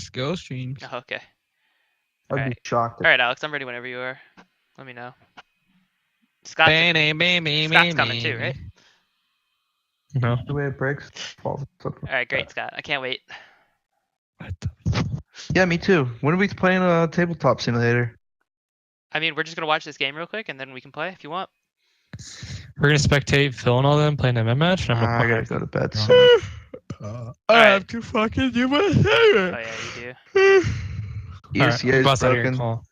skill streams. Oh, okay. I'd be Alright. shocked. Alright, Alex, I'm ready whenever you are. Let me know. Scott's coming too, right? No. The way it breaks. Alright, great, Scott. I can't wait. What the Yeah, me too. When are we playing a tabletop simulator? I mean, we're just gonna watch this game real quick, and then we can play if you want. We're gonna spectate Phil and all them playing a MM match. And I'm I gonna gotta go to bed No. soon. I Alright. have to fucking do my Oh hair. yeah, you do. ESCA is boss out here, broken. call.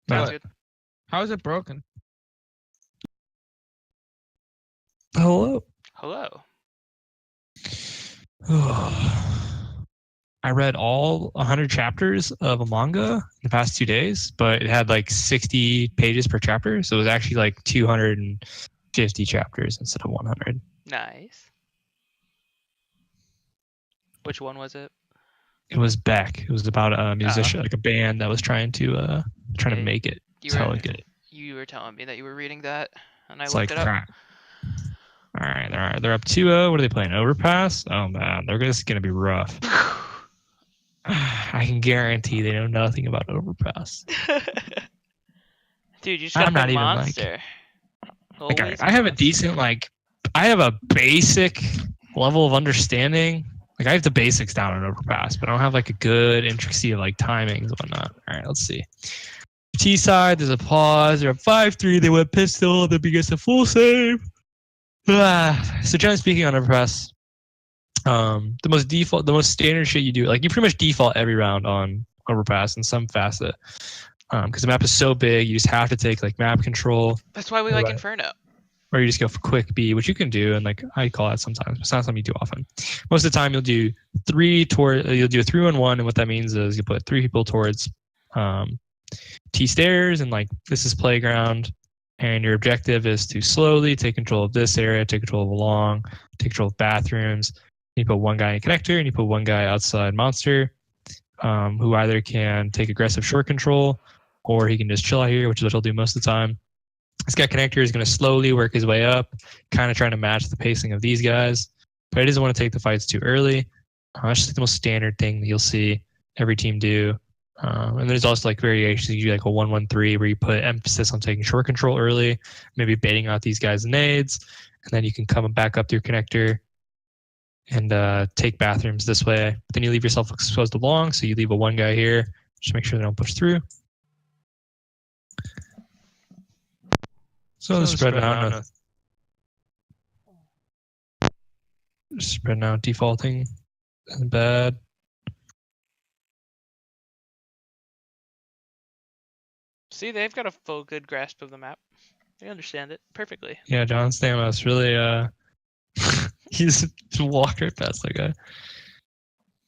Sounds No. good. How is it broken? Hello. Hello. I read all 100 chapters of a manga in the past 2 days, but it had like 60 pages per chapter, so it was actually like 250 chapters instead of 100. Nice. Which one was it? It was Beck. It was about a musician, like a band that was trying to Yeah, make it. You That's how were, I get it. you were telling me that you were reading that, and I It's looked like it up. crap. All right, they're up 2-0. What are they playing? Overpass? Oh man, this is gonna be rough. I can guarantee they know nothing about Overpass. Dude, you just gotta I'm not play even, like- Monster. Like Always I have a Monster. decent I have a basic level of understanding. Like I have the basics down on Overpass, but I don't have like a good intricacy of like timings and whatnot. All right, let's see. T side, there's a pause. They're up 5-3. They went pistol. Then begins a full save. So generally speaking on Overpass, the most standard shit you do, like you pretty much default every round on Overpass in some facet. Because the map is so big, you just have to take like map control, That's why we like Right. Inferno. or you just go for quick B, which you can do, and like I call that sometimes, but it's not something you do often. Most of the time, you'll do a 3-1-1, and what that means is you put 3 people towards T stairs, and like this is playground, and your objective is to slowly take control of this area, take control of along, take control of bathrooms. You put one guy in connector, and you put one guy outside monster, who either can take aggressive short control, or he can just chill out here, which is what he'll do most of the time. This guy connector is going to slowly work his way up, kind of trying to match the pacing of these guys, but he doesn't want to take the fights too early. That's just the most standard thing that you'll see every team do. And there's also like variations. You do like a 1-1-3 where you put emphasis on taking short control early, maybe baiting out these guys' nades, and then you can come back up to your connector and take bathrooms this way. But then you leave yourself exposed to long, so you leave a one guy here, just make sure they don't push through. So the spread out, spread out, defaulting, isn't bad. See, they've got a full good grasp of the map. They understand it perfectly. Yeah, John Stamos really, he's just walked right past that guy.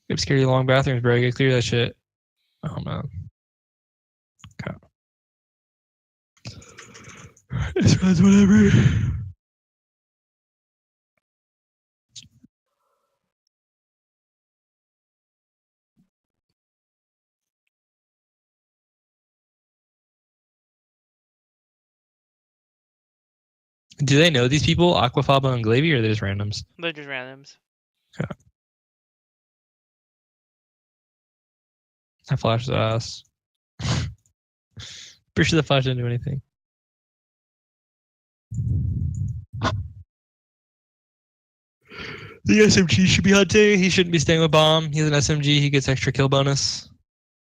Get scary long bathrooms, bro. Get clear that shit. Oh man. Okay. This runs whatever. Do they know these people, Aquafaba and Glavy, or are they just randoms? They're just randoms. That flash is ass. Pretty sure the flash didn't do anything. The SMG should be hunting. He shouldn't be staying with bomb. He has an SMG. He gets extra kill bonus.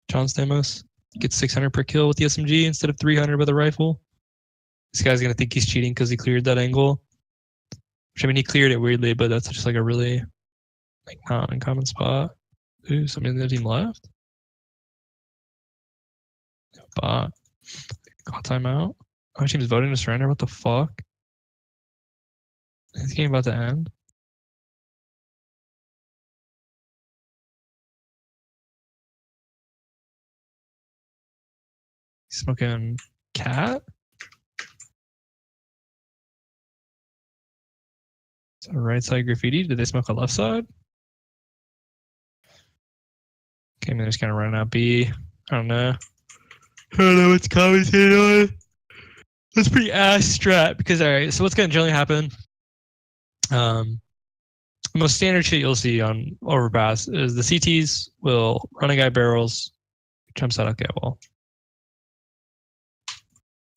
John Stamos gets 600 per kill with the SMG instead of 300 with a rifle. This guy's gonna think he's cheating because he cleared that angle. Which, I mean, he cleared it weirdly, but that's just like a really like not uncommon spot. Ooh, somebody in the team left. Bot. Call timeout. Our team's voting to surrender. What the fuck? Is this game about to end? Smoking cat? Is that right side graffiti? Did they smoke a left side? Okay, I'm just kind of running out B. I don't know. I don't know what's commentating on it. That's pretty ass strat because, alright, so what's going to generally happen? The most standard shit you'll see on Overpass is the CTs will run a guy barrels, jumps out. Okay, well.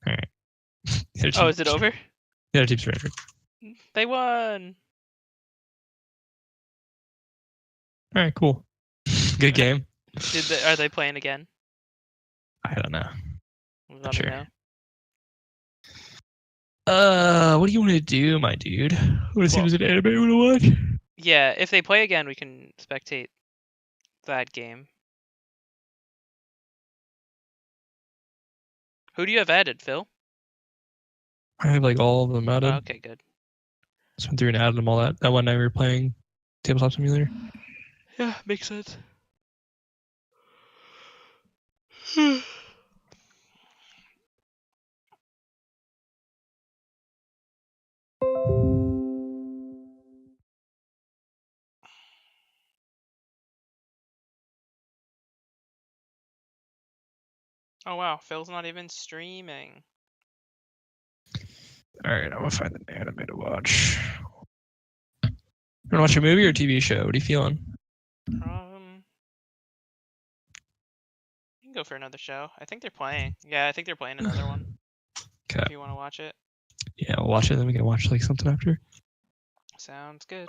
All right. Oh, is it over? The other team's surrendered. They won. All right, cool. Good game. Are they playing again? I don't know. Let me Sure. know. What do you want to do, my dude? Want to see Well- what's an anime you want to watch? Yeah, if they play again, we can spectate that game. Who do you have added, Phil? I have like all of them added. Oh, okay, good. Just went through and added them all that one night we were playing Tabletop Simulator. Yeah, makes sense. Oh wow, Phil's not even streaming. All right, I'm gonna find an anime to watch. You wanna watch a movie or a TV show? What are you feeling? You can go for another show. I think they're playing. Yeah, I think they're playing another one. Okay. If you want to watch it, Yeah, we'll watch it. Then we can watch like something after. sounds good.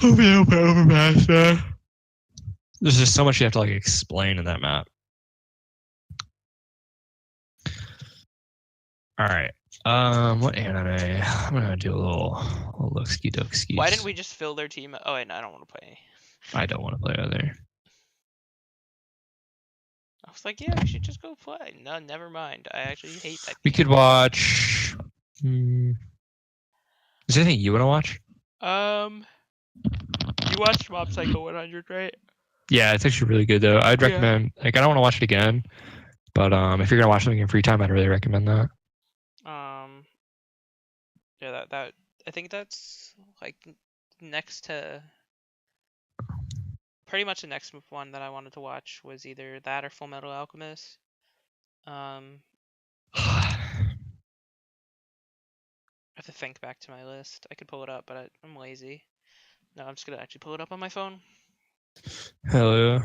Overpass. There's just so much you have to like explain in that map. All right. What anime? I'm gonna do a little look ski duck skis. Why didn't we just fill their team? Oh wait, no, I don't want to play. I don't want to play either. I was like, yeah, we should just go play. No, never mind. I actually hate that. We could watch. Is there anything you want to watch? You watched Mob Psycho 100, right? Yeah, it's actually really good though. I'd Yeah. recommend. Like, I don't want to watch it again, but if you're gonna watch something in free time, I'd really recommend that. Yeah, that I think that's like next to pretty much the next one that I wanted to watch was either that or Full Metal Alchemist. I have to think back to my list. I could pull it up, but I'm lazy. No, I'm just gonna actually pull it up on my phone. Hello.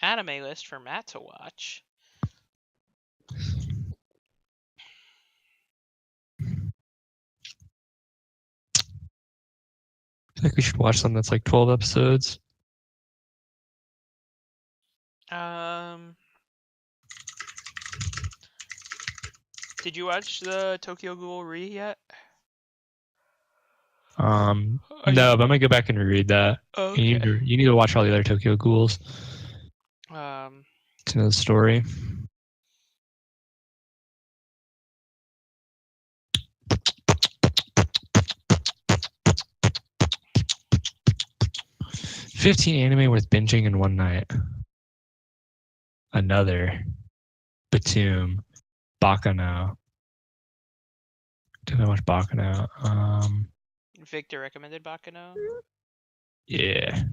Anime list for Matt to watch. I think we should watch something that's like 12 episodes. Did you watch the Tokyo Ghoul Re yet? No, but I'm gonna go back and reread that. Okay. You need to watch all the other Tokyo Ghouls to know the story. $15 anime worth binging in one night. Another. Batum. Bakano. Did I watch Bakano? Victor recommended Bakano. Yeah.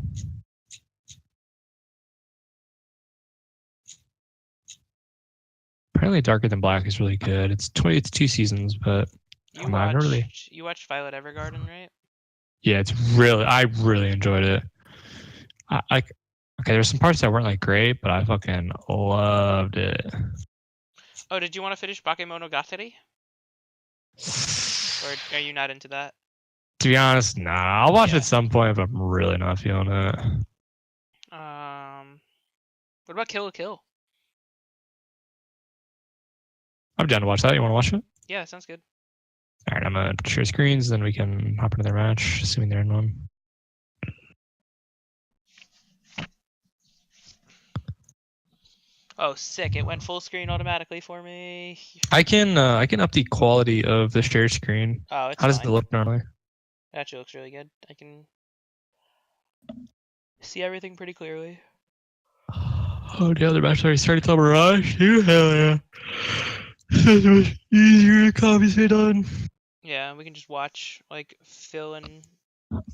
Apparently, Darker Than Black is really good. It's 2 seasons, but You I'm not really. You watched Violet Evergarden, right? Yeah, I really enjoyed it. Okay, there's some parts that weren't like great, but I fucking loved it. Oh, did you want to finish Bakemonogatari? Or are you not into that? To be honest, nah. I'll watch it Yeah. at some point, but I'm really not feeling it. What about Kill la Kill? I'm down to watch that. You want to watch it? Yeah, sounds good. All right, I'm gonna share screens, then we can hop into their match, assuming they're in one. Oh, sick! It went full screen automatically for me. I can up the quality of the share screen. Oh, it's How does fine. it look normally? It actually looks really good. I can see everything pretty clearly. Oh, the other match already started till Mirage. Hell yeah! So much easier to copy say done. Yeah, we can just watch like Phil and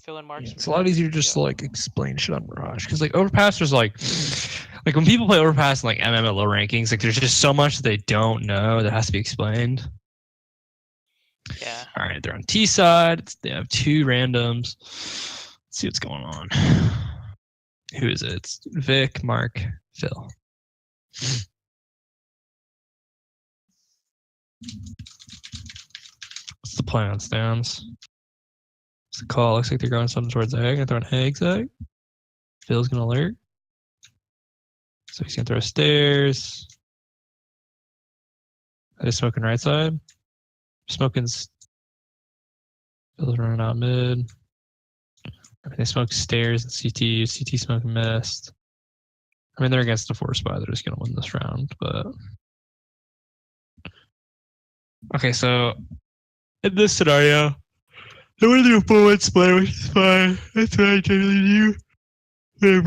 fill in marks. It's a lot easier just to like explain shit on Mirage because like Overpass is like when people play Overpass in like MM at low rankings, like there's just so much that they don't know that has to be explained. Yeah. All right, they're on T side. They have 2 randoms. Let's see what's going on. Who is it? It's Vic, Mark, Phil. What's the plan on stands? What's the call? Looks like they're going something towards egg. They're throwing eggs egg. Phil's gonna alert. So he's gonna throw stairs. Are they smoking right side? Smoking. Phil's running out mid. I mean, they smoke stairs and CT. CT smoking mist. I mean, they're against the 4 spy. They're just gonna win this round, but okay. So in this scenario, I want to do a forward split, which is fine. That's what I generally do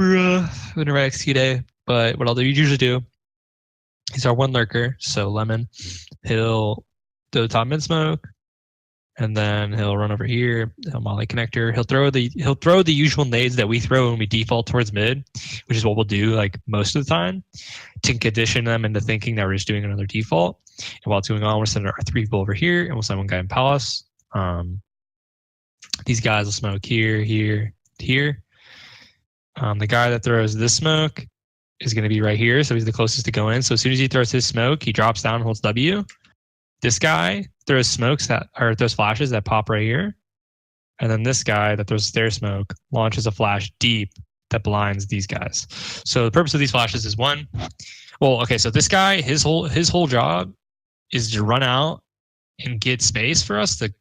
whenever I execute A. But what I'll usually do is our 1 lurker, so Lemon, he'll do the top mid smoke, and then he'll run over here, he'll molly connector, he'll throw the usual nades that we throw when we default towards mid, which is what we'll do like most of the time, to condition them into thinking that we're just doing another default. And while it's going on, we'll send our 3 people over here, and we'll send 1 guy in Palace. These guys will smoke here, here, here. The guy that throws this smoke is going to be right here, so he's the closest to go in. So as soon as he throws his smoke, he drops down and holds W. This guy throws throws flashes that pop right here. And then this guy that throws stair smoke launches a flash deep that blinds these guys. So the purpose of these flashes is 1. Well, okay, so this guy, his whole job is to run out and get space for us to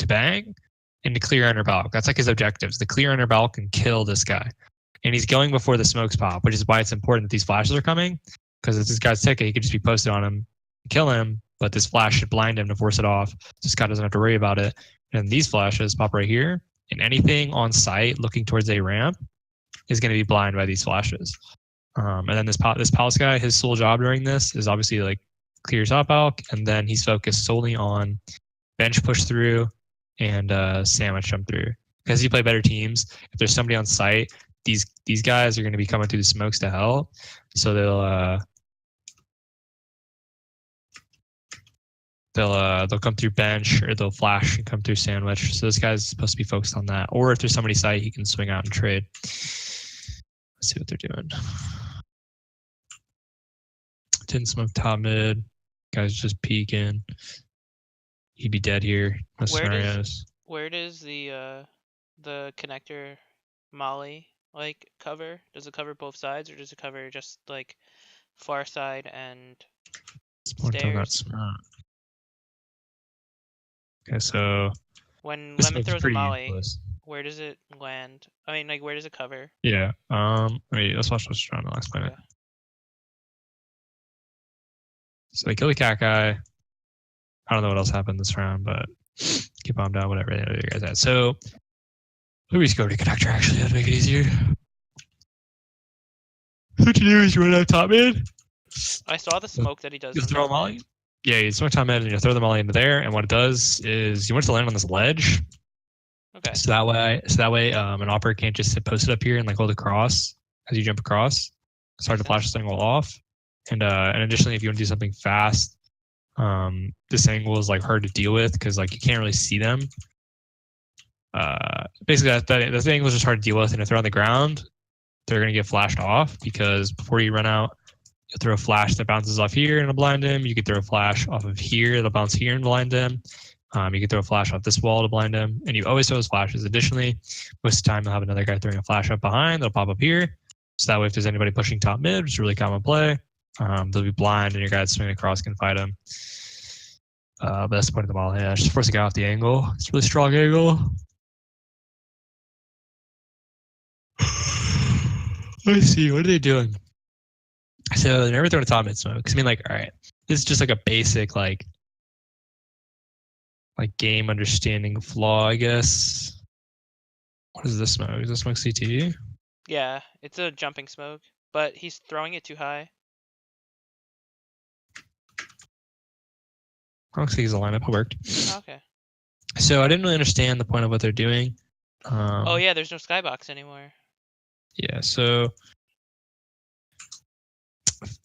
bang and to clear under balk. That's like his objectives, to clear under balk and kill this guy. And he's going before the smokes pop, which is why it's important that these flashes are coming, because if this guy's ticket, he could just be posted on him and kill him, but this flash should blind him to force it off. This guy doesn't have to worry about it. And these flashes pop right here, and anything on site looking towards a ramp is going to be blind by these flashes. And then this Palace guy, his sole job during this is obviously like clear top balk, and then he's focused solely on bench push through and sandwich jump through. Because you play better teams, if there's somebody on site, these guys are going to be coming through the smokes to help, so they'll come through bench, or they'll flash and come through sandwich. So this guy's supposed to be focused on that. Or if there's somebody site, he can swing out and trade. Let's see what they're doing. Didn't smoke top mid. Guy's just peeking. He'd be dead here. Most scenarios. Where does the connector molly like cover? Does it cover both sides, or does it cover just like far side and stairs? Okay, so when Lemon throws a molly, where does it land? I mean, like, where does it cover? Yeah. Let's watch what's trying to explain it. So they kill the cat guy. I don't know what else happened this round, but keep bombed out, whatever you guys had. So we just go to connector actually, that'd make it easier. What you do is you run out top mid. I saw the smoke that he does. You throw a molly. Yeah, you smoke top mid and you throw the molly into there, and what it does is you want it to land on this ledge. Okay. So that way, an operator can't just sit posted up here and like hold across as you jump across. It's hard to flash this thing all off. And additionally, if you want to do something fast, this angle is like hard to deal with because like you can't really see them. Basically, that angle is just hard to deal with, and if they're on the ground, they're gonna get flashed off because before you run out, you'll throw a flash that bounces off here and it'll blind him. You could throw a flash off of here, it'll bounce here and blind him. You can throw a flash off this wall to blind him, and you always throw those flashes. Additionally, most of the time you'll have another guy throwing a flash up behind. They'll pop up here, so that way if there's anybody pushing top mid, which is a really common play, they'll be blind, and your guy swinging across can fight him. But that's the point of the molly. Yeah, just force a guy off the angle. It's a really strong angle. Let's see, what are they doing? So they're never throwing a top mid smoke. Cause I mean, like, all right, this is just like a basic like game understanding flaw, I guess. What is this smoke? Is this smoke CT? Yeah, it's a jumping smoke, but he's throwing it too high. I don't see the lineup. It worked. Okay. So I didn't really understand the point of what they're doing. Oh yeah, there's no skybox anymore. Yeah, so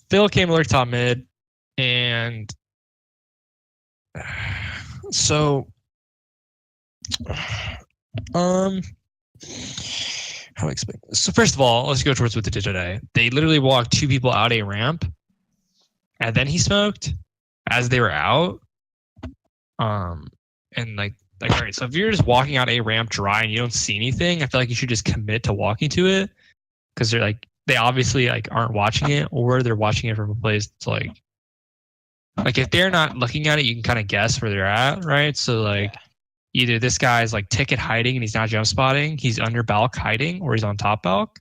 Phil came to lurk top mid, and so how do I explain this? So first of all, let's go towards what they did today. They literally walked 2 people out a ramp, and then he smoked as they were out. And like all right, so if you're just walking out a ramp dry and you don't see anything, I feel like you should just commit to walking to it, because they're like, they obviously like aren't watching it, or they're watching it from a place to like if they're not looking at it, you can kind of guess where they're at, right? So like either this guy's like ticket hiding and he's not jump spotting, he's under balk hiding, or he's on top balk.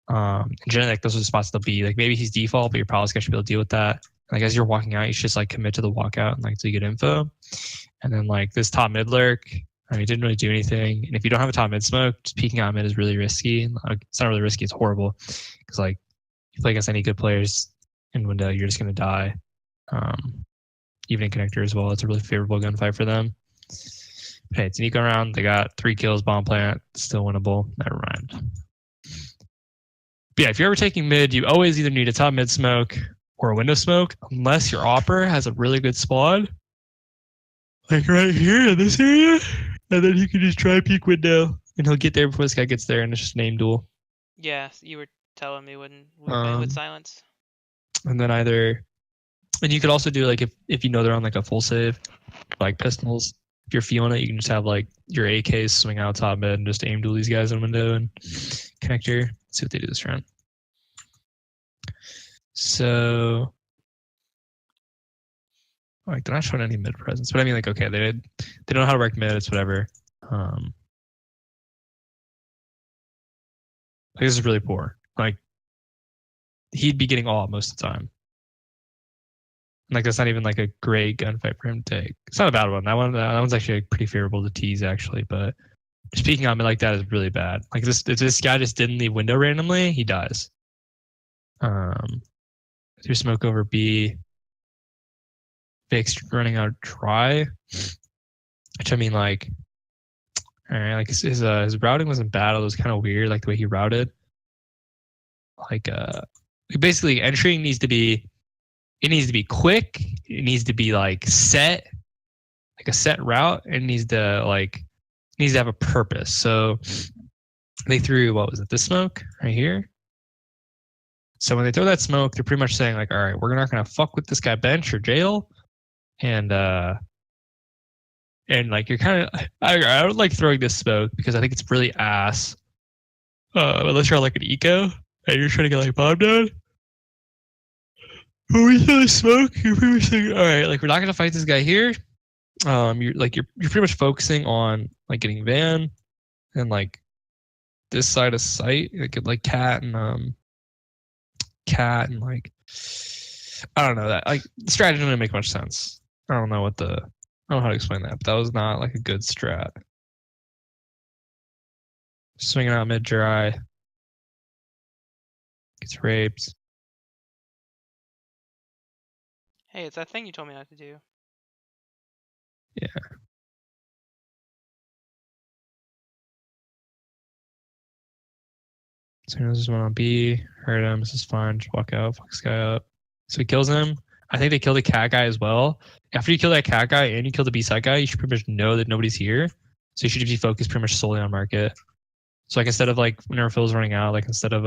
Generally, like those are the spots they'll be. Like maybe he's default, but you're probably gonna be able to deal with that. Like as you're walking out, you should just like commit to the walkout and like to get info. And then like this top mid lurk, I mean, he didn't really do anything. And if you don't have a top mid smoke, just peeking out mid is really risky. Like, it's not really risky; it's horrible. Because like if you play against any good players in window, you're just gonna die. Even in connector as well, it's a really favorable gunfight for them. Okay, it's an eco round. They got 3 kills, bomb plant, still winnable. Never mind. But yeah, if you're ever taking mid, you always either need a top mid smoke or a window smoke, unless your opper has a really good spawn, like right here in this area, and then you can just try peek window, and he'll get there before this guy gets there, and it's just an aim duel. Yeah, you were telling me when we were playing with silence. And then and you could also do like if you know they're on like a full save, like pistols. If you're feeling it, you can just have like your AK swing out top mid and just aim duel these guys in window and connector. Let's see what they do this round. So, like they're not showing any mid presence, but I mean like okay, they don't know how to work mid. It's whatever. Like this is really poor. Like he'd be getting all most of the time. Like that's not even like a great gunfight for him to take. It's not a bad one. That one's actually pretty favorable to tease actually, but speaking on me like that is really bad. Like if this guy just didn't leave window randomly, he dies. Through smoke over B. Fixed running out dry. Which I mean like, all right, like his routing wasn't bad. It was kind of weird, like the way he routed. Like basically entering needs to be. It needs to be quick. It needs to be like set, like a set route. It needs to have a purpose. So they threw, what was it? The smoke right here. So when they throw that smoke, they're pretty much saying like, all right, we're not going to fuck with this guy bench or jail. And like you're kind of, I don't like throwing this smoke because I think it's really ass. Unless you're on like an eco and you're trying to get like bomb down. When we throw the smoke, you're pretty much saying, all right, like we're not gonna fight this guy here. You're pretty much focusing on like getting van and like this side of sight, like cat and like I don't know that like the strategy didn't make much sense. I don't know how to explain that, but that was not like a good strat. Swinging out mid dry, gets raped. Hey, it's that thing you told me not to do. Yeah. So this is one on B. Hurt him. This is fine. Just walk out. Fuck this guy up. So he kills him. I think they killed the cat guy as well. After you kill that cat guy and you kill the B side guy, you should pretty much know that nobody's here. So you should be focused pretty much solely on market. So like instead of like whenever Phil's running out, like instead of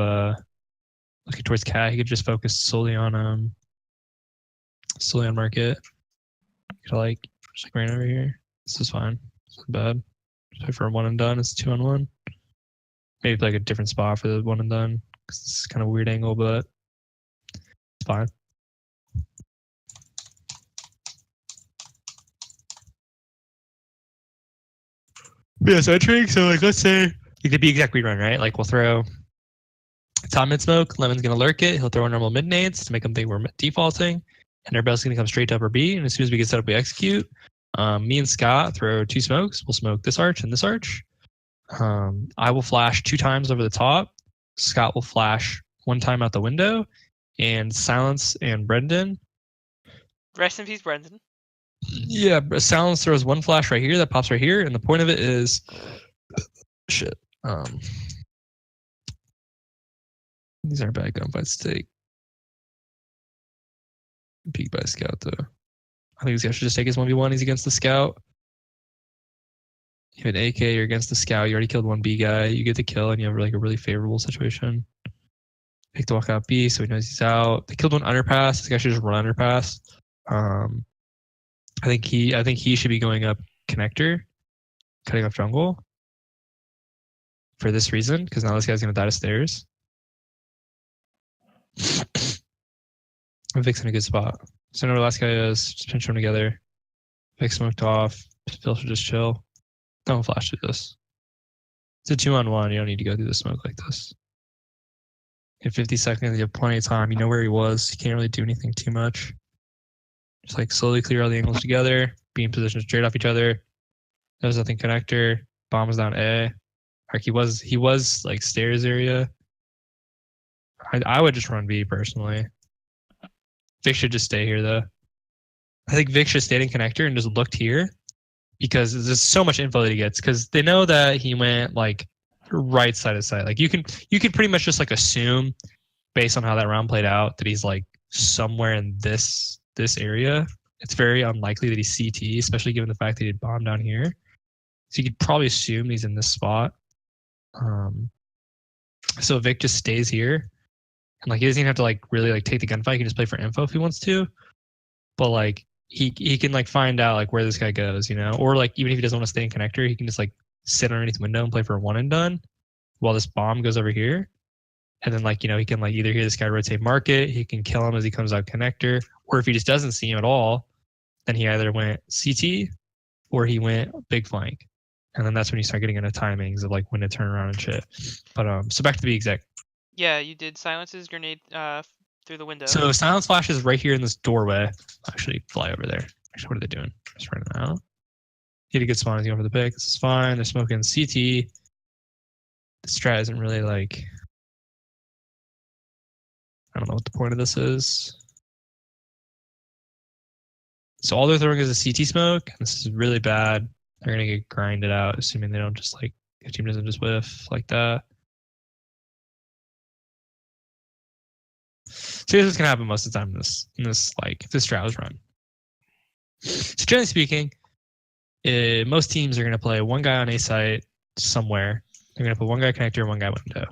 looking towards cat, he could just focus solely on market. Could like just like right over here. This is fine. It's not bad. Just wait for a 1 and done. It's 2 on 1. Maybe like a different spot for the 1 and done because this is kind of a weird angle, but it's fine. Yeah, so entering. So like let's say it could be exact rerun, right? Like we'll throw top mid smoke. Lemon's gonna lurk it. He'll throw normal mid nades to make them think we're defaulting. And everybody's going to come straight to upper B. And as soon as we get set up, we execute. Me and Scott throw 2 smokes. We'll smoke this arch and this arch. I will flash 2 times over the top. Scott will flash 1 time out the window. And Silence and Brendan. Rest in peace, Brendan. Yeah, Silence throws 1 flash right here that pops right here. And the point of it is Shit. These aren't bad gunfights to take. Peek by scout though. I think this guy should just take his 1v1. He's against the scout. You have an AK, you're against the scout. You already killed one B guy. You get the kill, and you have like a really favorable situation. Pick to walk out B, so he knows he's out. They killed one underpass. This guy should just run underpass. I think he should be going up connector, cutting up jungle. For this reason, because now this guy's gonna die to stairs. Vic's in a good spot. So now the last guy is just pinch them together. Vic smoked off. Phil should just chill. Don't flash through this. It's a 2-on-1. You don't need to go through the smoke like this. You have 50 seconds. You have plenty of time. You know where he was. You can't really do anything too much. Just like slowly clear all the angles together. Be in position straight off each other. There's nothing connector. Bomb is down A. Like he was like stairs area. I would just run B personally. Vic should just stay here though. I think Vic should stay in connector and just looked here because there's so much info that he gets because they know that he went like right side of sight. Like you can pretty much just like assume based on how that round played out that he's like somewhere in this area. It's very unlikely that he's CT, especially given the fact that he had bomb down here. So you could probably assume he's in this spot. So Vic just stays here. And like he doesn't even have to like really like take the gunfight. He can just play for info if he wants to. But like he can like find out like where this guy goes, you know? Or like even if he doesn't want to stay in connector, he can just like sit underneath the window and play for a one and done while this bomb goes over here. And then like, you know, he can like either hear this guy rotate market, he can kill him as he comes out connector, or if he just doesn't see him at all, then he either went CT or he went big flank. And then that's when you start getting into timings of like when to turn around and shit. But so back to the exec. Yeah, you did Silence's grenade through the window. So silence flash is right here in this doorway. Actually, fly over there. Actually, what are they doing? Just running out. Get a good spawn as you go for the pick. This is fine. They're smoking CT. The strat isn't really like. I don't know what the point of this is. So all they're throwing is a CT smoke. And this is really bad. They're gonna get grinded out, assuming they don't just like the team doesn't just whiff like that. So here's what's gonna happen most of the time in this like if this strat was run. So generally speaking, most teams are gonna play one guy on A site somewhere. They're gonna put one guy connector and one guy window.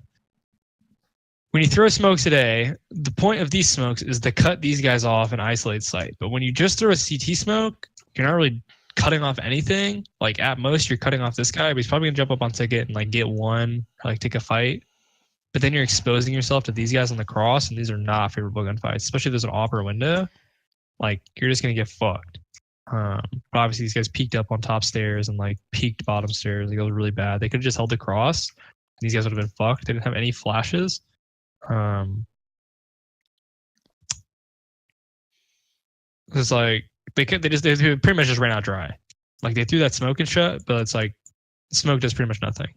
When you throw smokes at A, the point of these smokes is to cut these guys off and isolate site. But when you just throw a CT smoke, you're not really cutting off anything. Like at most, you're cutting off this guy, but he's probably gonna jump up on ticket and like get one or like take a fight. But then you're exposing yourself to these guys on the cross, and these are not favorable gunfights, especially if there's an AWP or window. Like, you're just going to get fucked. But obviously, these guys peeked up on top stairs and, like, peeked bottom stairs. Like, it was really bad. They could have just held the cross. These guys would have been fucked. They didn't have any flashes. It's like, they pretty much just ran out dry. Like, they threw that smoke and shut, but it's like, smoke does pretty much nothing.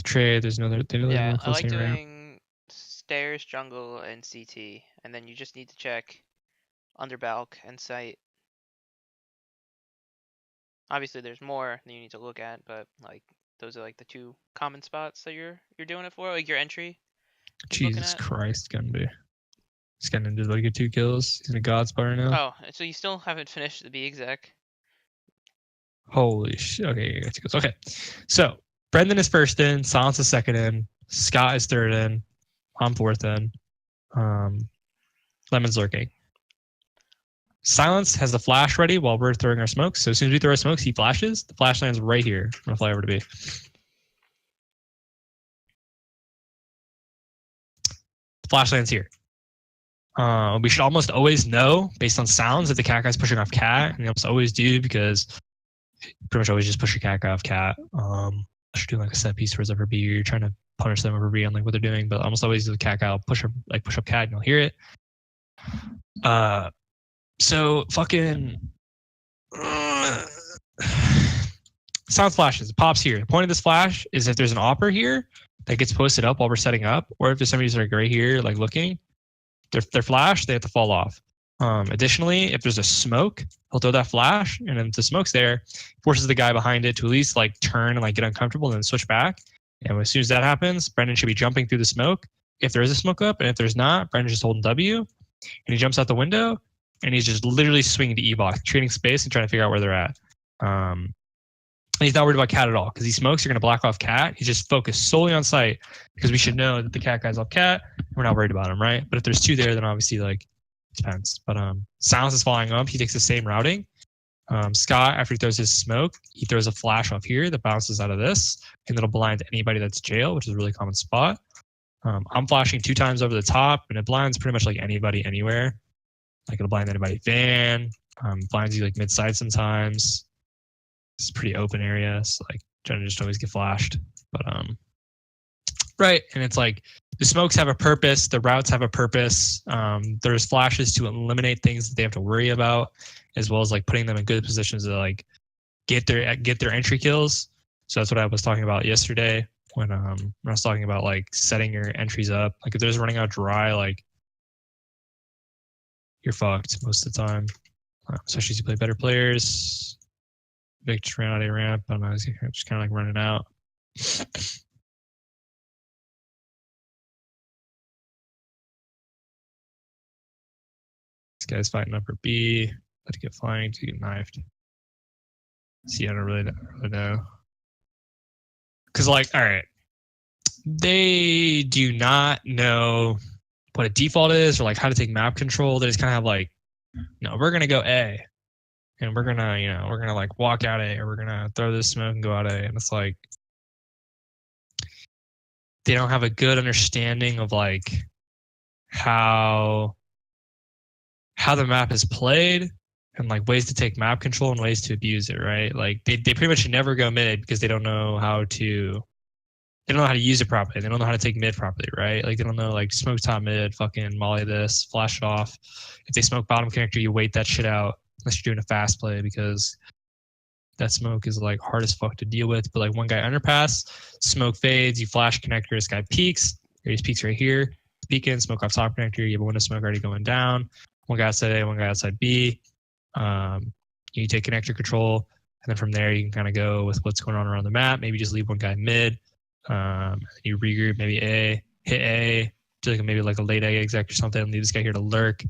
Trade. There's no. Yeah, I like doing stairs, jungle, and CT, and then you just need to check under balk and site. Obviously, there's more that you need to look at, but like those are like the two common spots that you're doing it for, like your entry. Jesus Christ, Gunby. This guy did like 2 kills. He's in a god spot right now. Oh, so you still haven't finished the B exec? Holy shit. Okay, you got 2 kills. Okay, so. Brendan is first in, Silence is second in, Scott is third in, I'm fourth in, Lemon's lurking. Silence has the flash ready while we're throwing our smokes. So as soon as we throw our smokes, he flashes. The flash lands right here. I'm gonna fly over to B. The flash lands here. We should almost always know, based on sounds, that the cat guy's pushing off cat, and you almost always do because you pretty much always just push your cat guy off cat. Should do like a set piece towards over B. You're trying to punish them over B on like what they're doing, but almost always the cat guy will push up cat and you'll hear it. So fucking sound flashes. It pops here. The point of this flash is if there's an opper here that gets posted up while we're setting up, or if there's somebody who's like right here, like looking, they're flashed, they have to fall off. Additionally, if there's a smoke, he'll throw that flash, and if the smoke's there, forces the guy behind it to at least like turn and like get uncomfortable and then switch back. And as soon as that happens, Brendan should be jumping through the smoke. If there is a smoke up, and if there's not, Brendan's just holding W, and he jumps out the window, and he's just literally swinging to E-block, trading space and trying to figure out where they're at. And he's not worried about Cat at all, because he smokes, you're going to block off Cat. He's just focused solely on sight, because we should know that the Cat guy's off Cat, and we're not worried about him, right? But if there's two there, then obviously, like, it depends. But Silence is following up. He takes the same routing. Scott, after he throws his smoke, he throws a flash off here that bounces out of this, and it'll blind anybody that's jail, which is a really common spot. I'm flashing 2 times over the top, and it blinds pretty much like anybody anywhere. Like it'll blind anybody van, blinds you like mid-side sometimes. It's a pretty open area, so like trying to just always get flashed. But right, and it's like the smokes have a purpose, the routes have a purpose. There's flashes to eliminate things that they have to worry about, as well as like putting them in good positions to like get their entry kills. So that's what I was talking about yesterday when I was talking about like setting your entries up. Like if there's running out dry, like you're fucked most of the time. Especially as you play better players. Vic just ran out of a ramp. I don't know, he's just kind of like running out. This guy's fighting upper B. Let it get flying to get knifed. See, I don't really know. Because, like, all right, they do not know what a default is or, like, how to take map control. They just kind of have, like, no, we're going to go A. And we're going to, like, walk out A, or we're going to throw this smoke and go out A. And it's like, they don't have a good understanding of, like, how the map is played and like ways to take map control and ways to abuse it, right? Like they pretty much never go mid because they don't know how to use it properly. They don't know how to take mid properly, right? Like they don't know like smoke top mid, fucking molly this, flash it off. If they smoke bottom connector, you wait that shit out unless you're doing a fast play, because that smoke is like hard as fuck to deal with. But like one guy underpass, smoke fades, you flash connector, this guy peeks, he peeks right here, peek in, smoke off top connector, you have a window smoke already going down. One guy outside A, one guy outside B. You take connector control, and then from there you can kind of go with what's going on around the map. Maybe just leave one guy mid. You regroup, maybe A, hit A, do like maybe like a late A exec or something. Leave this guy here to lurk.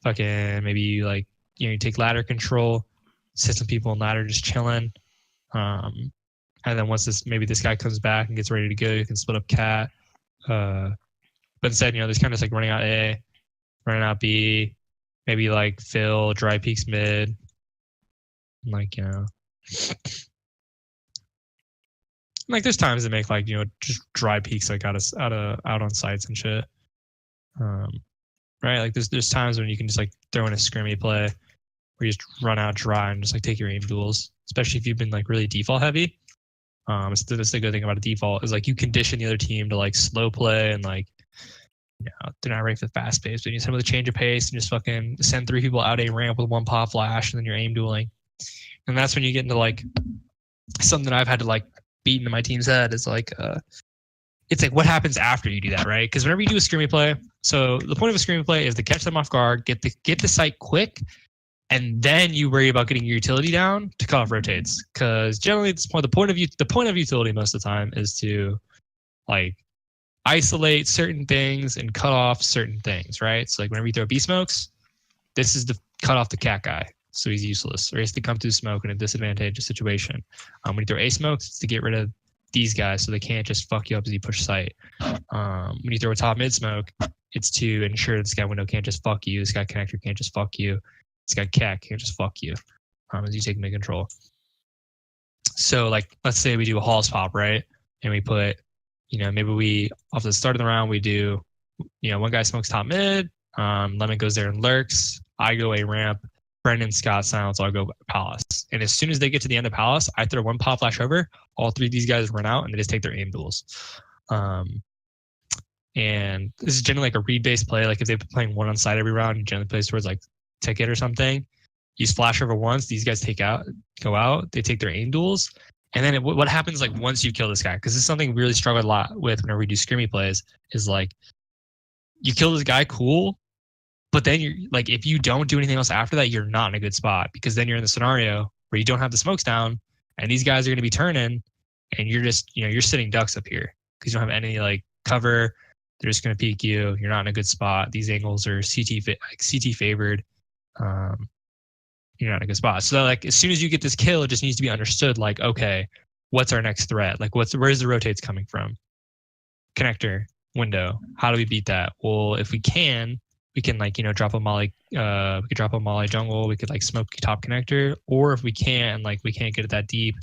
Fucking maybe you like you take ladder control, sit some people in ladder just chilling. And then once this guy comes back and gets ready to go, you can split up Cat. But instead, there's kind of like running out A, running out B. Maybe like Phil, dry peaks mid, like like there's times they make like just dry peaks like out on sites and shit, right? Like there's times when you can just like throw in a scrimmy play where you just run out dry and just like take your aim duels, especially if you've been like really default heavy. That's the good thing about a default is like you condition the other team to like slow play and like. They're not ready for the fast pace, but you send with a change of pace and just fucking send 3 people out a ramp with 1 pop flash, and then you're aim dueling. And that's when you get into like something that I've had to like beat into my team's head is like, it's like what happens after you do that, right? Because whenever you do a scrimmy play, so the point of a scrimmy play is to catch them off guard, get the site quick, and then you worry about getting your utility down to cut off rotates. Because generally, the point of utility most of the time is to like isolate certain things and cut off certain things, right? So like whenever you throw B smokes, this is to cut off the Cat guy, so he's useless, or he has to come through smoke in a disadvantageous situation. When you throw A smokes, it's to get rid of these guys so they can't just fuck you up as you push sight. When you throw a top mid smoke, it's to ensure this guy window can't just fuck you, this guy connector can't just fuck you, this guy Cat can't just fuck you, as you take mid control. So like let's say we do a halls pop, right? And we put maybe we, off the start of the round, we do, one guy smokes top mid, Lemon goes there and lurks, I go A ramp, Brendan, Scott, Silence, I'll go Palace. And as soon as they get to the end of Palace, I throw 1 pop flash over, all 3 of these guys run out, and they just take their aim duels. And this is generally like a read-based play. Like if they've been playing 1 on side every round, you generally plays towards like ticket or something. You flash over once, these guys go out, they take their aim duels. And then what happens like once you kill this guy? Because this is something we really struggle a lot with whenever we do scrimmy plays. Is like you kill this guy, cool, But then you're like, if you don't do anything else after that, you're not in a good spot because then you're in the scenario where you don't have the smokes down and these guys are going to be turning and you're just, you're sitting ducks up here because you don't have any like cover. They're just going to peek you. You're not in a good spot. These angles are CT favored. You're not in a good spot. So like as soon as you get this kill, it just needs to be understood like, okay, what's our next threat? Like where's the rotates coming from? Connector, window. How do we beat that? Well, if we can like, drop a molly, we could drop a molly jungle, we could like smoke top connector, or if we can't, like we can't get it that deep,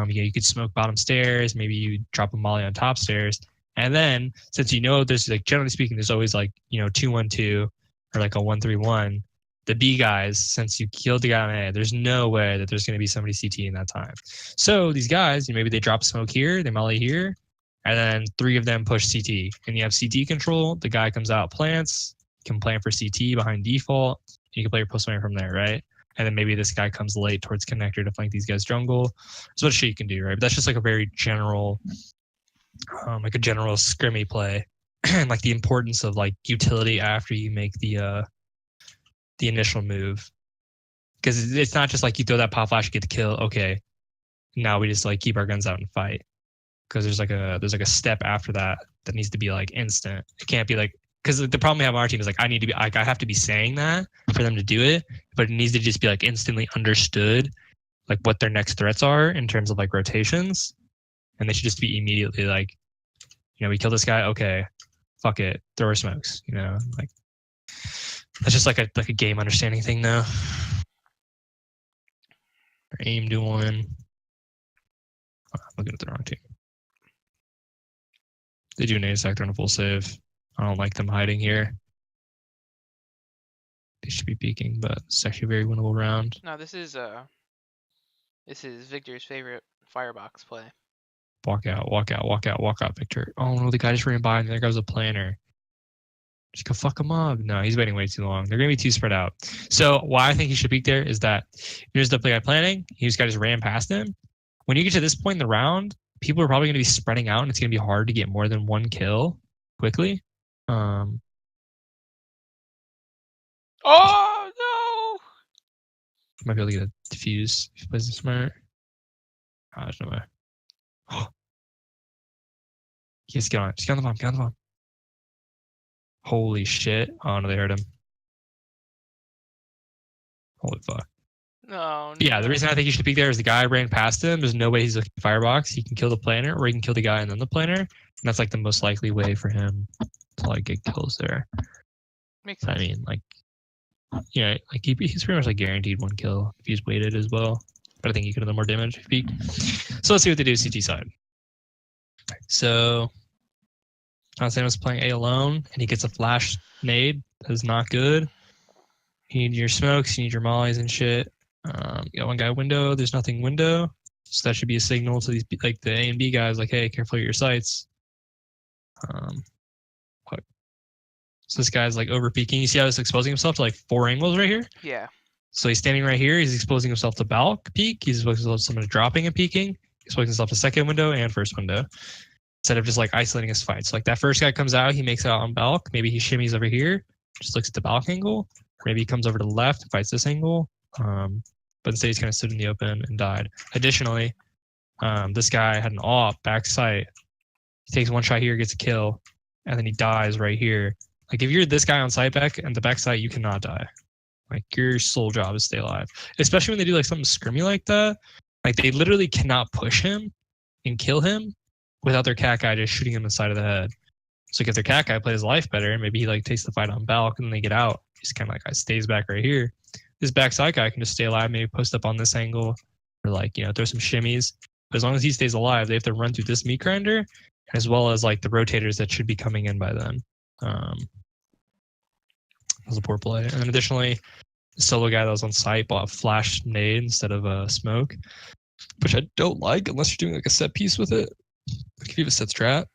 you could smoke bottom stairs, maybe you drop a molly on top stairs. And then since there's like generally speaking, there's always like, 2-1-2 or like a 1-3-1. The B guys, since you killed the guy on A, there's no way that there's going to be somebody CT in that time. So these guys, maybe they drop smoke here, they molly here, and then 3 of them push CT. And you have CT control. The guy comes out, plants, can plan for CT behind default. You can play your post from there, right? And then maybe this guy comes late towards connector to flank these guys jungle. That's what shit you can do, right? But that's just like a very general, like a general scrimmy play, and like the importance of like utility after you make the initial move, because it's not just like you throw that pop flash, get the kill. Okay, now we just like keep our guns out and fight, because there's like a step after that needs to be like instant. It can't be like, because the problem we have on our team is like I have to be saying that for them to do it, but it needs to just be like instantly understood, like what their next threats are in terms of like rotations, and they should just be immediately like, we kill this guy, okay, fuck it, throw our smokes, like that's just like a game understanding thing though. Or aim to one. Oh, I'm looking at the wrong team. They do an A sector on a full save. I don't like them hiding here. They should be peeking, but it's actually a very winnable round. No, this is Victor's favorite firebox play. Walk out, Victor. Oh no, the guy just ran by and there goes a planner. Just go fuck him up. No, he's waiting way too long. They're gonna be too spread out. So why I think he should peek there is that here's the guy planning. He just ran past him. When you get to this point in the round, people are probably gonna be spreading out and it's gonna be hard to get more than one kill quickly. Oh no! Might be able to get a defuse if he plays it smart. Oh, there's no way. Oh. Just get on it. Just get on the bomb. Holy shit. Oh no, they heard him. Holy fuck. No. Yeah, the reason I think you should peek there is the guy ran past him. There's no way he's looking firebox. He can kill the planner, or he can kill the guy and then the planner. And that's like the most likely way for him to like get kills there. Makes sense. I mean, like, like he's pretty much like guaranteed one kill if he's weighted as well. But I think he could have done more damage if he peeked. So let's see what they do CT side. So John was playing A alone, and he gets a flash nade. That is not good. You need your smokes, you need your mollies and shit. You got one guy window. There's nothing window, so that should be a signal to these like the A and B guys, like, hey, careful of your sights. So this guy's like over peeking. You see how he's exposing himself to like 4 angles right here? Yeah. So he's standing right here. He's exposing himself to balk peek. He's exposing himself to someone dropping and peeking. He's exposing himself to second window and first window, instead of just like isolating his fight. So like that first guy comes out, he makes it out on balk. Maybe he shimmies over here, just looks at the balk angle. Maybe he comes over to the left and fights this angle. But instead he's kind of stood in the open and died. Additionally, this guy had an AWP back sight. He takes one shot here, gets a kill, and then he dies right here. Like if you're this guy on sight back and the back sight, you cannot die. Like your sole job is stay alive. Especially when they do like something scrimmy like that. Like they literally cannot push him and kill him without their cat guy just shooting him in the side of the head. So like if their cat guy plays life better, maybe he like takes the fight on balk and then they get out. He's kind of like, I stays back right here. This backside guy can just stay alive, maybe post up on this angle, or like, throw some shimmies. But as long as he stays alive, they have to run through this meat grinder, as well as like the rotators that should be coming in by then. That was a poor play. And then additionally, the solo guy that was on site bought a flash nade instead of a smoke, which I don't like unless you're doing like a set piece with it. Like if you have a set strat.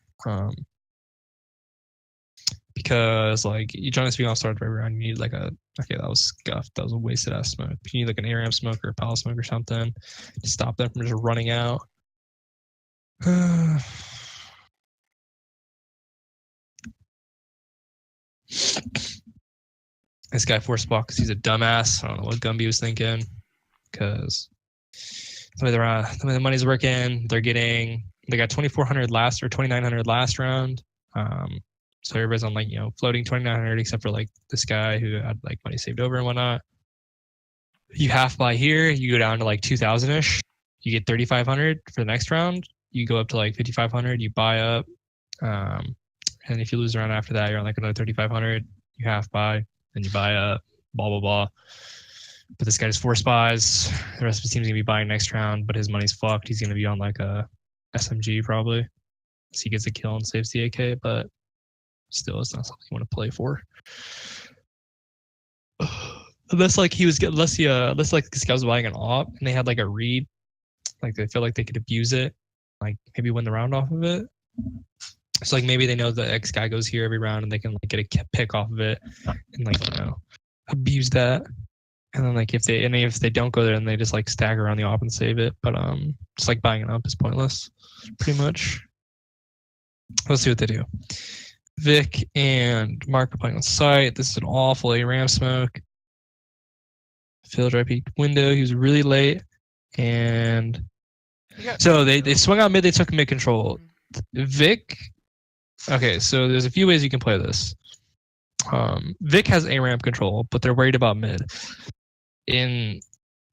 Because like you trying to speak off start right around, you need like a that was scuffed. That was a wasted ass smoke. You need like an ARAM smoke or a pal smoke or something to stop them from just running out. This guy forced block because he's a dumbass. I don't know what Gumby was thinking. Because the way the money's working, they got 2,400 last or 2,900 last round. So everybody's on like floating 2,900 except for like this guy who had like money saved over and whatnot. You half buy here, you go down to like 2,000 ish. You get 3,500 for the next round. You go up to like 5,500. You buy up, and if you lose a round after that, you're on like another 3,500. You half buy, then you buy up. Blah blah blah. But this guy just force buys. The rest of his team's gonna be buying next round, but his money's fucked. He's gonna be on like a SMG probably. So he gets a kill and saves the AK, but still, it's not something you want to play for. Unless like this guy was buying an op and they had like a read, like they feel like they could abuse it, like maybe win the round off of it. So like maybe they know the X guy goes here every round and they can like get a pick off of it and like abuse that. And then like if they don't go there and they just like stagger around the op and save it, but just like buying it up is pointless, pretty much. Let's see what they do. Vic and Mark are playing on site. This is an awful ARAM smoke. Field right peek window. He was really late, and so they swung out mid. They took mid control. Vic. Okay, so there's a few ways you can play this. Vic has ARAM control, but they're worried about mid. In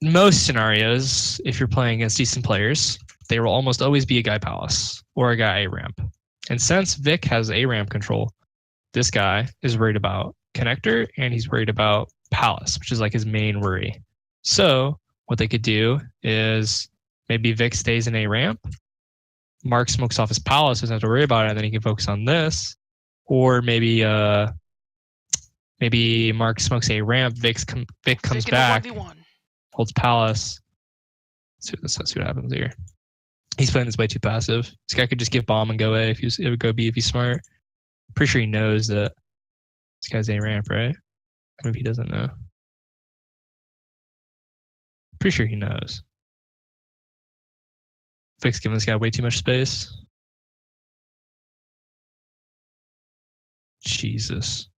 most scenarios, if you're playing against decent players, they will almost always be a guy Palace or a guy ARAM. And since Vic has ARAM control, this guy is worried about connector and he's worried about Palace, which is like his main worry. So what they could do is maybe Vic stays in ARAM, Mark smokes off his Palace, doesn't have to worry about it, and then he can focus on this. Or maybe Mark smokes ARAM, Vic comes back, holds Palace. Let's see what happens here. He's playing this way too passive. This guy could just give bomb and go A if he would go B if he's smart. Pretty sure he knows that this guy's ARAM, right? Maybe he doesn't know. Pretty sure he knows. Vic's giving this guy way too much space. Jesus.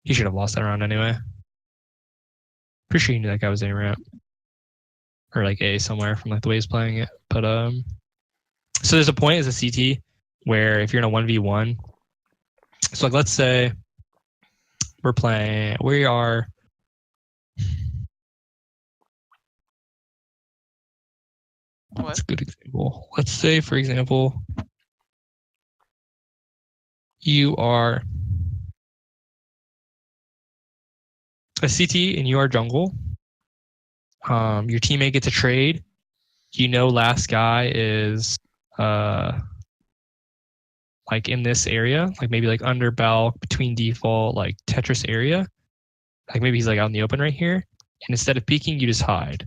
He should have lost that round anyway. Pretty sure he knew that guy was ARAM. Or like A somewhere from like the way he's playing it. But so there's a point as a CT where if you're in a 1v1, so like let's say we are That's a good example. Let's say, for example, you are a CT and you are jungle. Your teammate gets a trade. You know last guy is like in this area, like maybe like under Balk, between default, like Tetris area. Like maybe he's like out in the open right here. And instead of peeking, you just hide.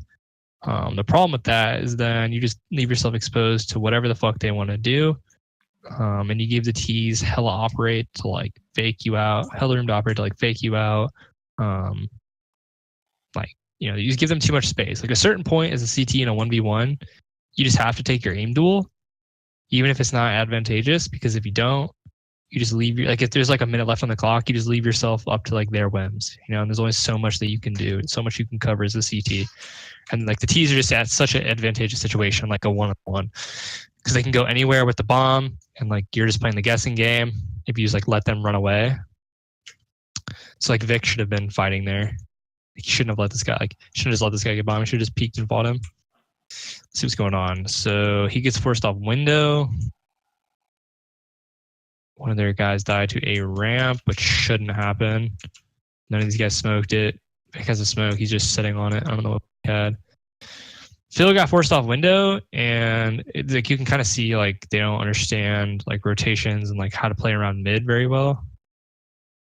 The problem with that is then you just leave yourself exposed to whatever the fuck they want to do. And you give the T's hella operate to like fake you out, hella room to operate to like fake you out. Like, you know, you just give them too much space. Like a certain point as a CT in a 1v1, you just have to take your aim duel, even if it's not advantageous, because if you don't, you just leave your, like if there's like a minute left on the clock, you just leave yourself up to like their whims, you know, and there's only so much that you can do, so much you can cover as a CT. And like the T's are just at such an advantageous situation, like a one-on-one, because they can go anywhere with the bomb, and like you're just playing the guessing game if you just like let them run away. So like Vic should have been fighting there. He shouldn't have let this guy, like shouldn't have just let this guy get bombed. He should have just peeked and fought him. Let's see what's going on. So he gets forced off window. One of their guys died to a ramp, which shouldn't happen. None of these guys smoked it. Because of smoke, he's just sitting on it. I don't know what he had. Phil got forced off window, and like you can kind of see like they don't understand like rotations and like how to play around mid very well.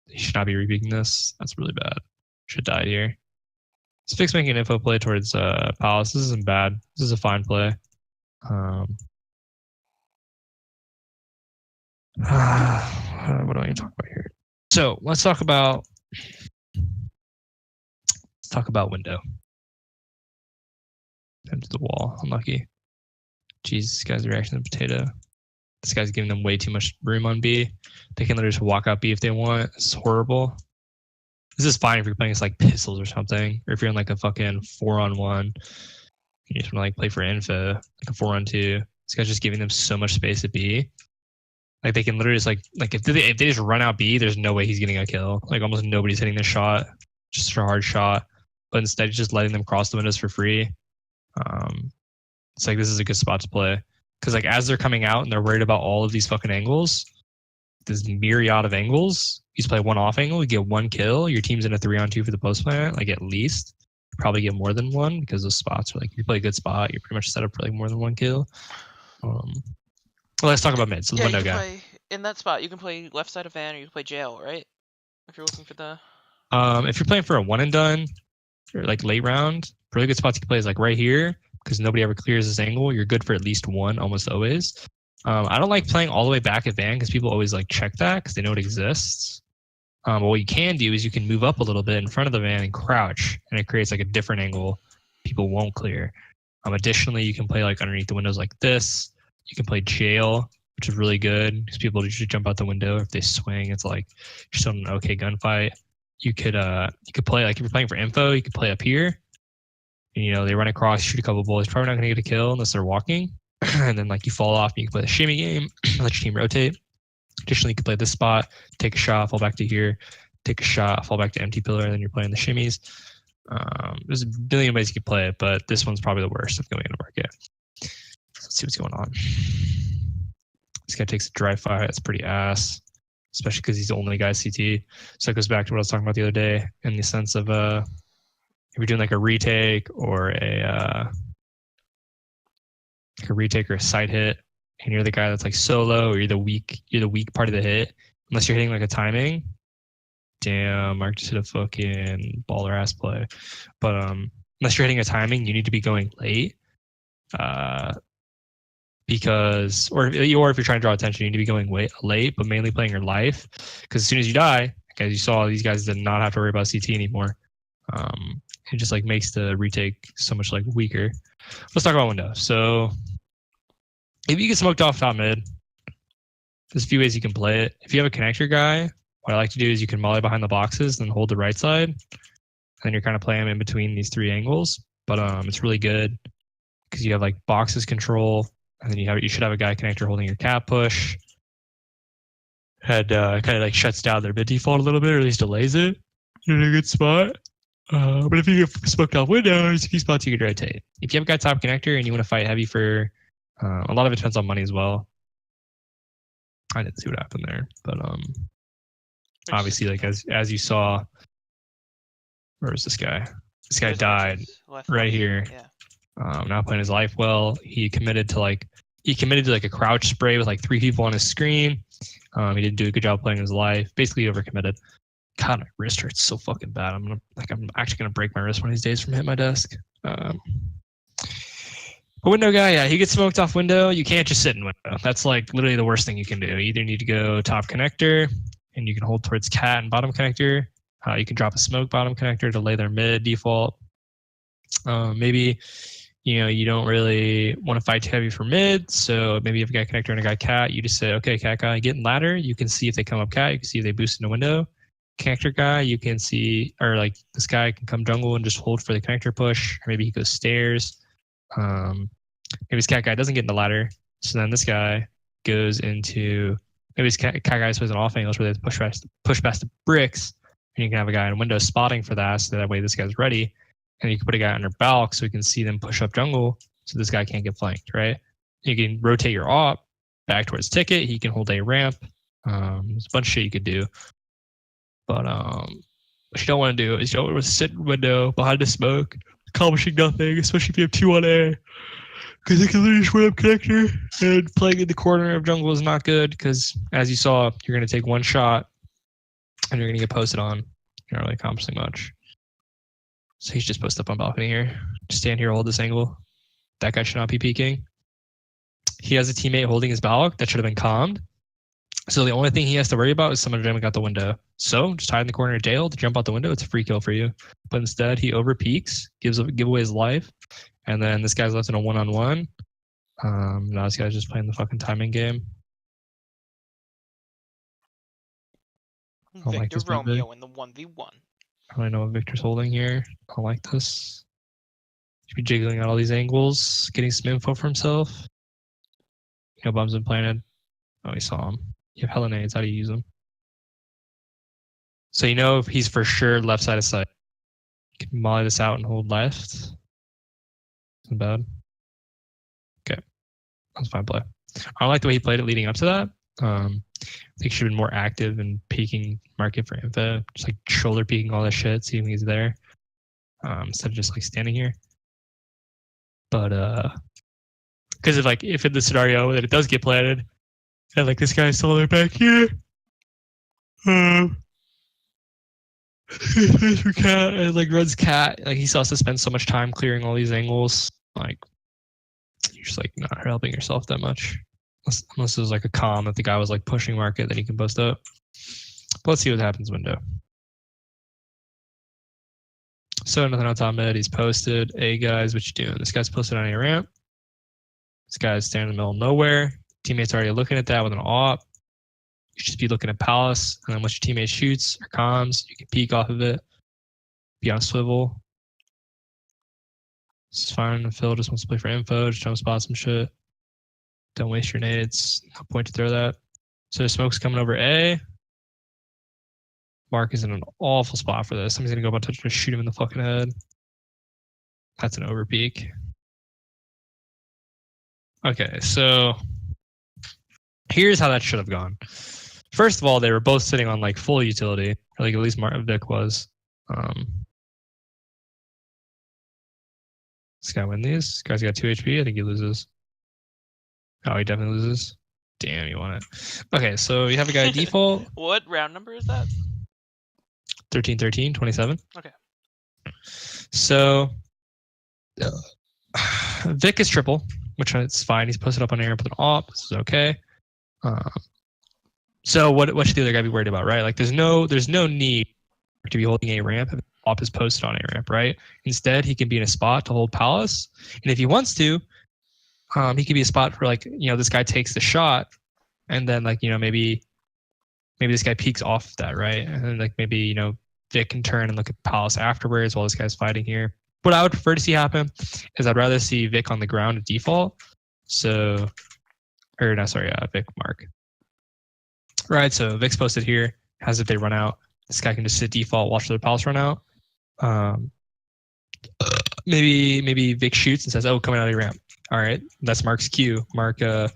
He should not be repeating this. That's really bad. Should die here. This Vic's making an info play towards Palace. This isn't bad. This is a fine play. What do I need to talk about here? So let's talk about window. Into the wall. Unlucky. Jeez, this guy's reaction to potato. This guy's giving them way too much room on B. They can literally just walk out B if they want. It's horrible. This is fine if you're playing against like pistols or something, or if you're in like a fucking 4-on-1. You just want to like play for info, like a 4-on-2. This guy's just giving them so much space at B. Like they can literally just like if they just run out B, there's no way he's getting a kill. Like almost nobody's hitting this shot, just a hard shot. But instead, he's just letting them cross the windows for free. It's like this is a good spot to play because like as they're coming out and they're worried about all of these fucking angles, this myriad of angles. You just play one off angle, you get one kill. Your team's in a 3-on-2 for the post plant, like at least. You probably get more than one because those spots are like if you play a good spot, you're pretty much set up for like more than one kill. Well, let's talk about mid. So the Yeah, window you can guy. play in that spot. You can play left side of van, or you can play jail, right? If you're looking for the. If you're playing for a one and done or like late round, really good spots you can play is like right here because nobody ever clears this angle. You're good for at least one, almost always. I don't like playing all the way back at van because people always like check that because they know it exists. But what you can do is you can move up a little bit in front of the van and crouch, and it creates like a different angle people won't clear. Additionally, you can play like underneath the windows like this. You can play jail, which is really good because people usually jump out the window. If they swing, it's like you're still in an okay gunfight. You could play like if you're playing for info, you could play up here. And, you know, they run across, shoot a couple bullets, probably not gonna get a kill unless they're walking. And then like you fall off and you can play the shimmy game, let your team rotate. Additionally, you can play this spot, take a shot, fall back to here, take a shot, fall back to empty pillar, and then you're playing the shimmies. There's a billion ways you can play it, but this one's probably the worst of going into market. Let's see what's going on. This guy takes a dry fire. That's pretty ass, especially because he's the only guy CT. So it goes back to what I was talking about the other day in the sense of if you're doing like a retake or a retake or a side hit, and you're the guy that's like solo, or you're the weak part of the hit. Unless you're hitting like a timing. Damn, Mark just hit a fucking baller ass play. But unless you're hitting a timing, you need to be going late. Because or if you're trying to draw attention, you need to be going late, but mainly playing your life. Because as soon as you die, as you saw, these guys did not have to worry about CT anymore. It just like makes the retake so much like weaker. Let's talk about window. So if you get smoked off top mid, there's a few ways you can play it. If you have a connector guy, what I like to do is you can molly behind the boxes and hold the right side. And then you're kind of playing them in between these three angles. But it's really good because you have like boxes control, and then you should have a guy connector holding your cap push. And kind of like shuts down their mid default a little bit, or at least delays it. You're in a good spot. But if you get smoked off windows, a few spots you could rotate. If you have a guy top connector and you want to fight heavy for, a lot of it depends on money as well. I didn't see what happened there, but obviously, like as you saw, where was this guy? This guy died right here. Yeah. Not playing his life well. He committed to like a crouch spray with like 3 people on his screen. He didn't do a good job playing his life. Basically, overcommitted. God, my wrist hurts so fucking bad. I'm actually gonna break my wrist one of these days from hitting my desk. A window guy, yeah, he gets smoked off window. You can't just sit in window. That's like literally the worst thing you can do. You either need to go top connector, and you can hold towards cat and bottom connector. You can drop a smoke bottom connector to lay their mid default. Maybe you don't really want to fight too heavy for mid, so maybe if a guy connector and a guy cat, you just say, okay, cat guy, get in ladder. You can see if they come up cat. You can see if they boost in the window. Connector guy, you can see, or like this guy can come jungle and just hold for the connector push, or maybe he goes stairs. Maybe this cat guy doesn't get in the ladder, so then this guy goes into maybe this cat guy plays an off angles where they push past the bricks, and you can have a guy in window spotting for that, so that way this guy's ready, and you can put a guy under balk so we can see them push up jungle, so this guy can't get flanked, right? You can rotate your op back towards ticket. He can hold a ramp. There's a bunch of shit you could do. But what you don't want to do is you don't want to sit in window behind the smoke, accomplishing nothing, especially if you have 2 on A. Because they can literally just run up connector, and playing in the corner of jungle is not good because, as you saw, you're going to take one shot and you're going to get posted on. You're not really accomplishing much. So he's just posted up on balcony here. Just stand here, hold this angle. That guy should not be peeking. He has a teammate holding his balk that should have been calmed. So the only thing he has to worry about is someone jumping out the window. So just hide in the corner of jail to jump out the window. It's a free kill for you. But instead, he over peeks, give away his life, and then this guy's left in a 1-on-1. Now this guy's just playing the fucking timing game. Victor Romeo in the 1v1. I don't really know what Victor's holding here. I don't like this. Should be jiggling out all these angles, getting some info for himself. Bombs been planted. Oh, he saw him. You have hella nades. How do you use them? So if he's for sure left side of sight. You can molly this out and hold left. Isn't bad. Okay. That's fine play. I don't like the way he played it leading up to that. I think he should have been more active and peeking market for info. Just like shoulder peeking all this shit, seeing he's there. Instead of just like standing here. But because if in the scenario that it does get planted, and like this guy's still there back here. Cat and like runs cat. Like he still has to spend so much time clearing all these angles. Like you're just like not helping yourself that much. Unless there's like a calm that the guy was like pushing market, then he can post up. But let's see what happens window. So nothing on top mid. He's posted. Hey guys, what you doing? This guy's posted on a ramp. This guy's standing in the middle of nowhere. Teammates already looking at that with an AWP. You should be looking at Palace, and then once your teammate shoots or comms, you can peek off of it. Be on swivel. This is fine. Phil just wants to play for info. Just jump spot some shit. Don't waste your nades. No point to throw that. So the smoke's coming over A. Mark is in an awful spot for this. Somebody's gonna go up on touch and shoot him in the fucking head. That's an over peek. Okay, so here's how that should have gone. First of all, they were both sitting on like full utility, or like at least Vic was. This guy win these. This guy's got 2 HP. I think he loses. Oh, he definitely loses. Damn, you won it. Okay, so you have a guy default. What round number is that? 13-13, 27. Okay. So Vic is triple, which is fine. He's posted up on air with an AWP. This is okay. So what should the other guy be worried about, right? Like there's no need to be holding a ramp if AWP is posted on a ramp, right? Instead, he can be in a spot to hold Palace, and if he wants to, he could be a spot for like this guy takes the shot, and then like maybe this guy peeks off that, right? And then like maybe Vic can turn and look at Palace afterwards while this guy's fighting here. What I would prefer to see happen is I'd rather see Vic on the ground at default. So, or no, sorry, Vic Mark. Right, so Vic's posted here. Has if they run out, this guy can just sit default, watch the Palace run out. Maybe Vic shoots and says, "Oh, coming out of your ramp." All right, that's Mark's cue. Mark, as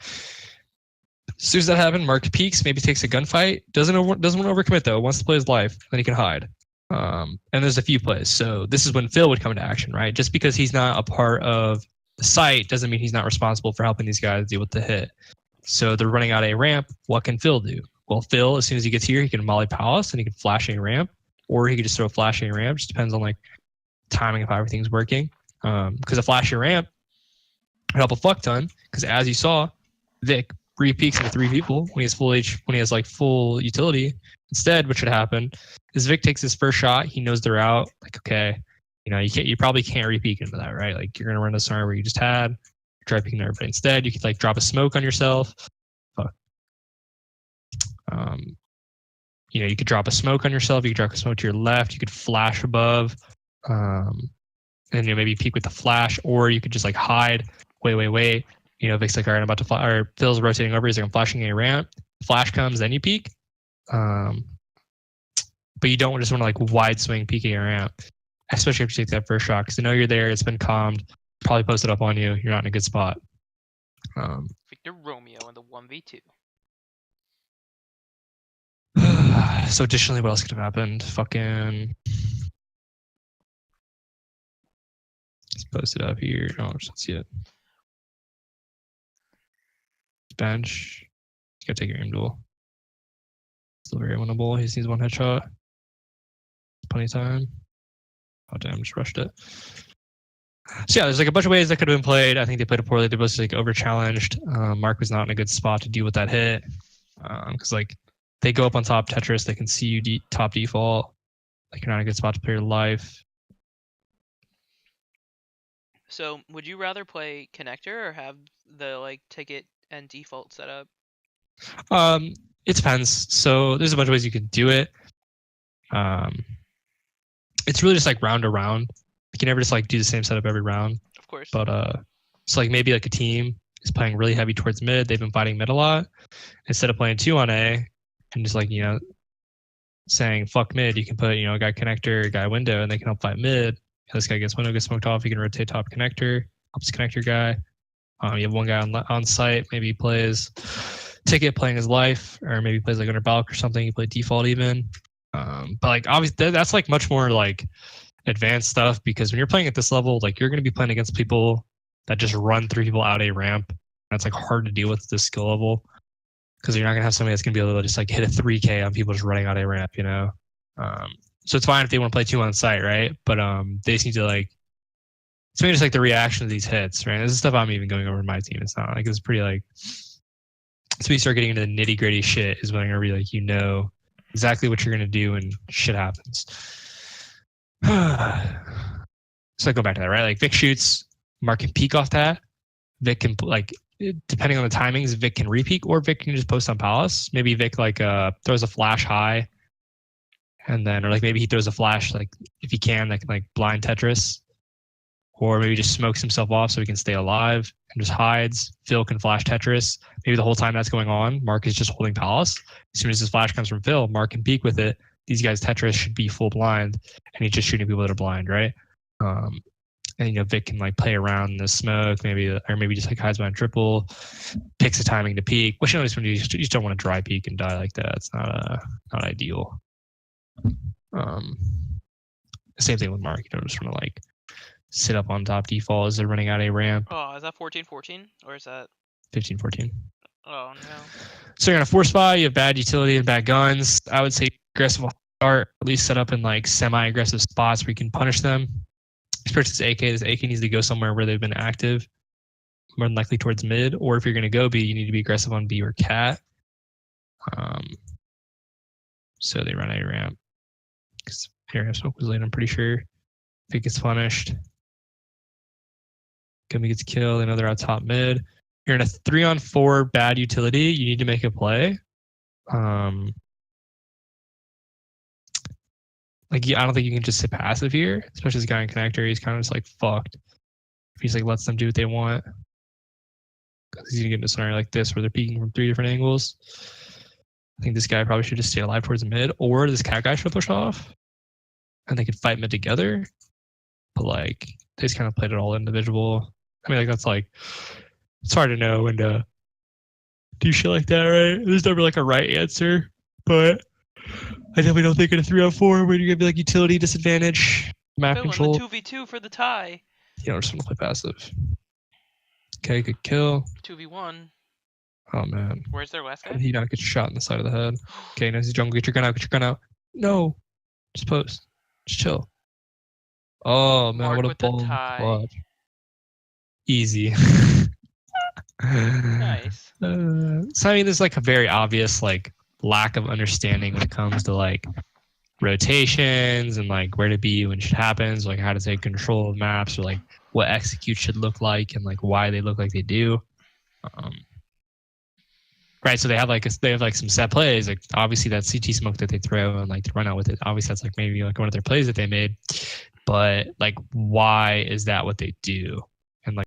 soon as that happened, Mark peeks, maybe takes a gunfight. Doesn't want to overcommit though. Wants to play his life, then he can hide. And there's a few plays. So this is when Phil would come into action, right? Just because he's not a part of the site doesn't mean he's not responsible for helping these guys deal with the hit. So they're running out a ramp. What can Phil do? Well, Phil, as soon as he gets here, he can molly Palace and he can flash a ramp, or he could just throw a flash a ramp. Just depends on like timing of how everything's working. Because a flash a ramp would help a fuck ton. Because as you saw, Vic re-peeks into 3 people when he has like full utility. Instead, what should happen is Vic takes his first shot. He knows they're out. Like, okay, you probably can't re-peek into that, right? Like you're gonna run the scenario where you just had try peeking everybody. Instead, you could like drop a smoke on yourself. You could drop a smoke on yourself. You could drop a smoke to your left. You could flash above, and maybe peek with the flash, or you could just like hide. Wait. Vic's like, all right, I'm about to fly, or Phil's rotating over. He's like, I'm flashing a ramp. Flash comes, then you peek. But you don't just want to like wide swing peeking a ramp, especially if you take that first shot, because you're there. It's been calmed. Probably posted up on you. You're not in a good spot. Victor Romeo in the 1v2. So additionally, what else could have happened? Fucking it's posted up here. Oh, I don't see it. Bench. You gotta take your aim duel. Still very winnable. He just needs 1 headshot. Plenty of time. Oh damn, just rushed it. So yeah, there's like a bunch of ways that could have been played. I think they played it poorly. They both like over challenged. Mark was not in a good spot to deal with that hit. Because like they go up on top Tetris, they can see you top default. Like you're not in a good spot to play your life. So would you rather play connector or have the like ticket and default set up? It depends. So there's a bunch of ways you could do it. it's really just like round to round. You can never just like do the same setup every round. Of course. But so like maybe like a team is playing really heavy towards mid. They've been fighting mid a lot. Instead of playing 2 on A and just like, you know, saying fuck mid, you can put, you know, a guy connector, a guy window, and they can help fight mid. This guy gets window, gets smoked off. You can rotate top connector, helps connector guy. You have one guy on site. Maybe he plays ticket, playing his life, or maybe plays like under balk or something. You play default even. But like obviously that's like much more like advanced stuff, because when you're playing at this level, like you're going to be playing against people that just run 3 people out a ramp. That's like hard to deal with at this skill level, because you're not going to have somebody that's going to be able to just like hit a 3K on people just running out a ramp, you know? So it's fine if they want to play 2 on site, right? But they just need to like, it's maybe just like the reaction to these hits, right? This is stuff I'm even going over in my team. It's not like, it's pretty like, so we start getting into the nitty gritty shit is when you're gonna be like, you know exactly what you're going to do when shit happens. So I go back to that, right? Like Vic shoots, Mark can peek off that. Vic can like, depending on the timings, Vic can repeak, or Vic can just post on Palace. Maybe Vic like throws a flash high, and then, or like maybe he throws a flash, like if he can, that can like blind Tetris, or maybe just smokes himself off so he can stay alive and just hides. Phil can flash Tetris. Maybe the whole time that's going on, Mark is just holding Palace. As soon as his flash comes from Phil, Mark can peek with it. These guys Tetris should be full blind, and he's just shooting people that are blind, right? And you know, Vic can like play around in the smoke, maybe, or maybe just like hides behind triple, picks a timing to peek. Which you know, when you just don't want to dry peek and die like that. It's not ideal. Same thing with Mark. You don't just want to like sit up on top default as they're running out a ramp. Oh, is that 14-14 or is that 15-14? Oh no. So you're gonna force buy. You have bad utility and bad guns. I would say aggressive start, at least set up in like semi-aggressive spots where you can punish them. Especially this AK. This AK needs to go somewhere where they've been active, more than likely towards mid. Or if you're gonna go B, you need to be aggressive on B or cat. So they run a ramp. Because here smoke was late, I'm pretty sure. If it gets punished, Gummy gets killed. They know they're out top mid. You're in a 3-on-4 bad utility. You need to make a play. Like, I don't think you can just sit passive here, especially this guy in connector. He's kind of just like fucked. If he's like lets them do what they want, because he's gonna get into a scenario like this where they're peeking from 3 different angles. I think this guy probably should just stay alive towards the mid, or this cat guy should push off, and they could fight mid together. But like, they just kind of played it all individual. I mean, like that's like, it's hard to know when to do shit like that, right? There's never like a right answer, but I definitely don't think in a 3-on-4 where you're gonna be like utility disadvantage, map Phil control. in the 2v2 for the tie. You know, just want to play passive. Okay, good kill. 2v1. Oh man, Where's their west guy? he not get shot in the side of the head. Okay, nice jungle. Get your gun out. Get your gun out. No, just post. Just chill. Oh man, Mark what a with the bold tie. clutch. Easy. Nice. So I mean, there's like a very obvious like lack of understanding when it comes to like rotations and like where to be when shit happens, like how to take control of maps, or like what execute should look like and like why they look like they do. Right, so they have like some set plays, like obviously that CT smoke that they throw and like to run out with it. Obviously that's like maybe like one of their plays that they made, but like why is that what they do?